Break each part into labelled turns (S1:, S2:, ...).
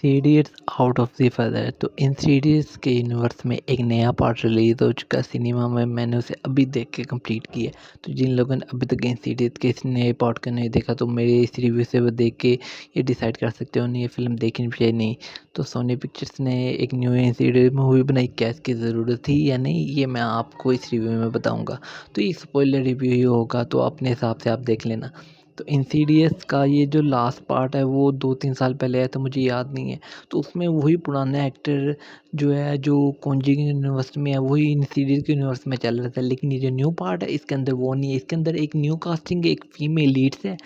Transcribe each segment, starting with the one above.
S1: Series out of the further. तो in series के universe में एक नया पार्ट रिलीज हो चुका है सिनेमा में। मैंने उसे अभी देख के कंप्लीट किया। तो जिन लोगों ने अभी तक इन सीरीज के इस नए पार्ट को नहीं देखा तो मेरे इस रिव्यू से वो देख के ये डिसाइड कर सकते हो नहीं ये फिल्म देखनी चाहिए नहीं। तो सोनी पिक्चर्स ने एक न्यू इन सीरीज मूवी बनाई, क्या इसकी ज़रूरत थी या नहीं, ये मैं आपको इस रिव्यू में बताऊँगा। तो ये स्पॉइलर रिव्यू ही होगा, तो अपने हिसाब से आप देख लेना। तो इंसीडियस का ये जो लास्ट पार्ट है वो 2-3 साल पहले आया था, मुझे याद नहीं है। तो उसमें वही पुराना एक्टर जो है, जो कॉन्जरिंग यूनिवर्स में है, वही इंसीडियस के यूनिवर्स में चल रहा था। लेकिन ये जो न्यू पार्ट है इसके अंदर वो नहीं है। इसके अंदर एक न्यू कास्टिंग, एक फीमेल लीड्स है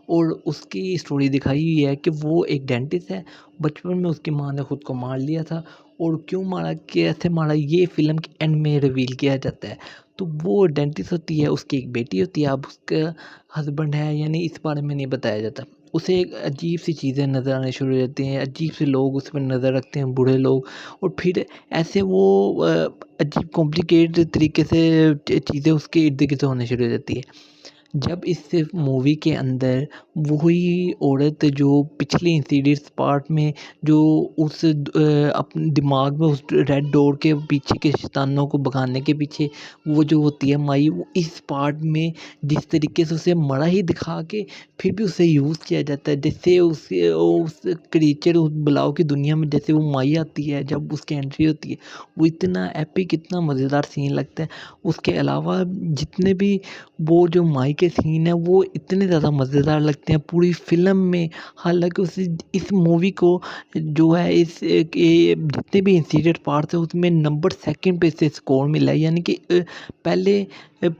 S1: और उसकी स्टोरी दिखाई हुई है कि वो एक डेंटिस्ट है। बचपन में उसकी माँ ने खुद को मार लिया था और क्यों मारा, कैसे मारा, ये फिल्म के एंड में रिवील किया जाता है। तो वो डेंटिस्ट होती है, उसकी एक बेटी होती है। अब उसका हस्बैंड है या नहीं इस बारे में नहीं बताया जाता। उसे एक अजीब सी चीज़ें नज़र आने शुरू हो जाती हैं, अजीब से लोग उस पर नज़र रखते हैं, बूढ़े लोग। और फिर ऐसे वो अजीब कॉम्प्लिकेटेड तरीके से चीज़ें उसके इर्द गिर्द होने शुरू हो जाती है। जब इस मूवी के अंदर वही औरत जो पिछले इंसीडियस पार्ट में जो उस अपने दिमाग में उस रेड डोर के पीछे के शैतानों को भगाने के पीछे वो जो होती है माई, वो इस पार्ट में जिस तरीके से उसे मरा ही दिखा के फिर भी उसे यूज़ किया जाता है। जैसे उसे उस क्रिएचर, उस बुलाव की दुनिया में जैसे वो माई आती है, जब उसकी एंट्री होती है, वो इतना एपिक, इतना मज़ेदार सीन लगता है। उसके अलावा जितने भी वो जो माई के सीन है वो इतने ज़्यादा मज़ेदार लगते हैं पूरी फ़िल्म में। हालाँकि उस इस मूवी को जो है इस के जितने भी इंसीडेंट पार्ट्स हैं उसमें नंबर सेकंड पे इसे स्कोर मिला है। यानी कि पहले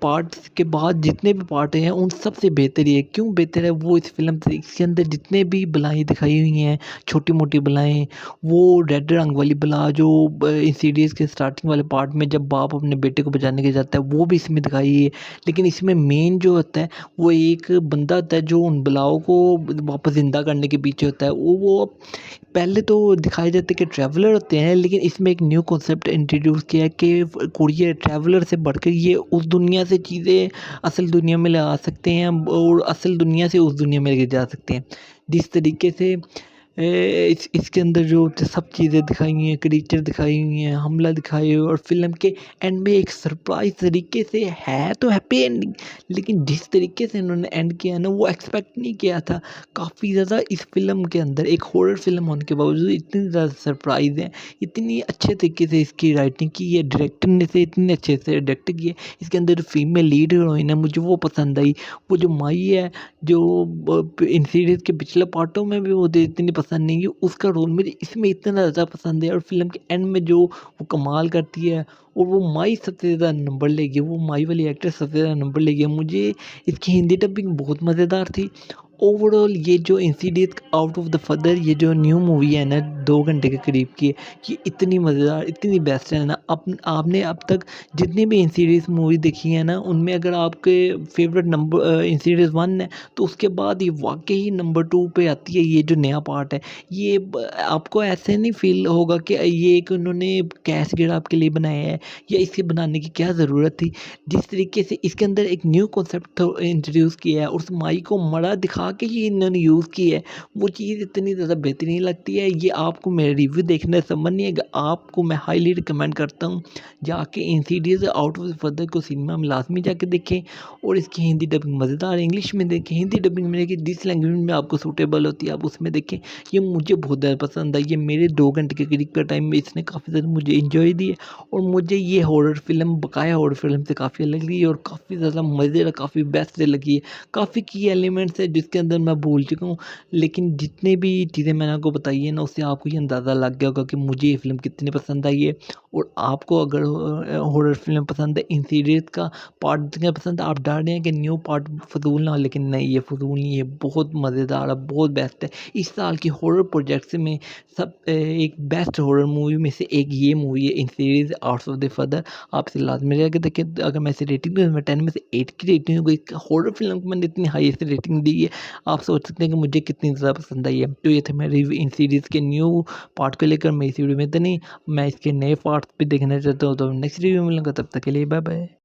S1: पार्ट्स के बाद जितने भी पार्ट हैं उन सबसे बेहतर ये है। क्यों बेहतर है वो इस फ़िल्म से, इसके अंदर जितने भी बलाएँ दिखाई हुई हैं, छोटी-मोटी बलाएँ, वो रेड रंग वाली बला जो इंसीडियस के स्टार्टिंग वाले पार्ट में जब बाप अपने बेटे को बचाने के जाता है वो भी इसमें दिखाई है। लेकिन इसमें मेन जो होता है वो एक बंदा होता है जो उन बलाओं को वापस ज़िंदा करने के पीछे होता है। वो पहले तो दिखाए जाते हैं कि ट्रैवलर होते हैं, लेकिन इसमें एक न्यू कॉन्सेप्ट इंट्रोड्यूस किया है कि कुरियर ट्रैवलर से बढ़कर ये उस दुनिया से चीज़ें असल दुनिया में ले आ सकते हैं और असल दुनिया से उस दुनिया में लेके जा सकते हैं। जिस तरीके से इसके अंदर जो सब चीज़ें दिखाई हुई हैं, क्रिएचर दिखाई हुई हैं, हमला दिखाए हुए और फ़िल्म के एंड में एक सरप्राइज़ तरीके से है तो हैप्पी एंडिंग, लेकिन जिस तरीके से इन्होंने एंड किया ना वो एक्सपेक्ट नहीं किया था। काफ़ी ज़्यादा इस फ़िल्म के अंदर एक हॉरर फ़िल्म होने के बावजूद इतनी ज़्यादा सरप्राइज़ है, इतनी अच्छे तरीके से इसकी राइटिंग की है, डायरेक्टर ने से इतने अच्छे से डायरेक्ट किया है। इसके अंदर जो फीमेल लीड हीरोइन है मुझे वो पसंद आई। वो जो माई है जो इन सीरीज़ के पिछले पार्टों में भी वो इतनी पसंद नहीं है, उसका रोल मुझे इसमें इतना ज़्यादा पसंद है। और फ़िल्म के एंड में जो वो कमाल करती है और वो माई सबसे ज़्यादा नंबर ले गई, वो माई वाली एक्ट्रेस सबसे ज़्यादा नंबर ले गई। मुझे इसकी हिंदी डबिंग बहुत मज़ेदार थी। ओवरऑल ये जो Insidious out of the further, ये जो न्यू मूवी है ना 2 घंटे के करीब की है, ये इतनी मज़ेदार, इतनी बेस्ट है ना। आपने अब तक जितनी भी इंसीडियस मूवी देखी है ना उनमें अगर आपके फेवरेट नंबर इंसीडियस 1 है तो उसके बाद ये वाक़ई ही नंबर 2 पे आती है ये जो नया पार्ट है। ये आपको ऐसे नहीं फ़ील होगा कि ये एक उन्होंने कैश ग्रैब आपके लिए बनाया है या इसे बनाने की क्या ज़रूरत थी। जिस तरीके से इसके अंदर एक न्यू कॉन्सेप्ट इंट्रोड्यूस किया है, उस माई को मरा दिखा के ही इन्होंने यूज़ की है, वो चीज़ इतनी ज़्यादा बेहतरीन लगती है। ये आपको मेरा रिव्यू देखने से समझ नहीं आएगा, आपको मैं हाईली रिकमेंड करता हूँ जाके Insidious out of the further को सिनेमा में लाज़मी जाके देखें। और इसकी हिंदी डबिंग मज़ेदार, इंग्लिश में देखें, हिंदी डबिंग में देखें, जिस लैंग्वेज में आपको सूटेबल होती है आप उसमें देखें। ये मुझे बहुत ज़्यादा पसंद आई। ये मेरे 2 घंटे के करीब का टाइम में इसने काफ़ी ज़्यादा मुझे एन्जॉय दी है और मुझे ये हॉरर फ़िल्म बकाया हॉरर फ़िल्म से काफ़ी अलग लगी और काफ़ी ज़्यादा मज़ेदार, काफ़ी बेस्ट लगी है। काफ़ी की एलिमेंट्स है जिसके अंदर मैं भूल चुका हूँ, लेकिन जितनी भी चीज़ें मैंने आपको बताई है ना उससे आपको ये अंदाज़ा लग गया होगा कि मुझे ये फ़िल्म कितनी पसंद आई है। और आपको अगर हॉरर फ़िल्म पसंद है, इंसीडियस का पार्ट जितने पसंद है, आप डर रहे हैं कि न्यू पार्ट फ़िज़ूल ना हो, लेकिन नहीं ये फ़िज़ूल नहीं है, बहुत मज़ेदार है, बहुत बेस्ट है। इस साल की हॉरर प्रोजेक्ट्स में सब एक बेस्ट हॉरर मूवी में से एक ये मूवी है Insidious out of the further. आप इसे लाज़मी जाके देखें। अगर मैं इसे रेटिंग दूँ मैं 10 में से 8 की रेटिंग दूँगा। इस हॉरर फ़िल्म को मैंने इतनी हाईएस्ट रेटिंग दी है, आप सोच सकते हैं कि मुझे कितनी ज़्यादा पसंद आई है। तो ये थे मेरे रिव्यू इंसीडियस के न्यू पार्ट को लेकर। मैं इस वीडियो में इतना ही, मैं इसके नए पार्ट्स भी देखना चाहता हूँ। तो नेक्स्ट रिव्यू में मिलूँगा, तब तक के लिए बाय बाय।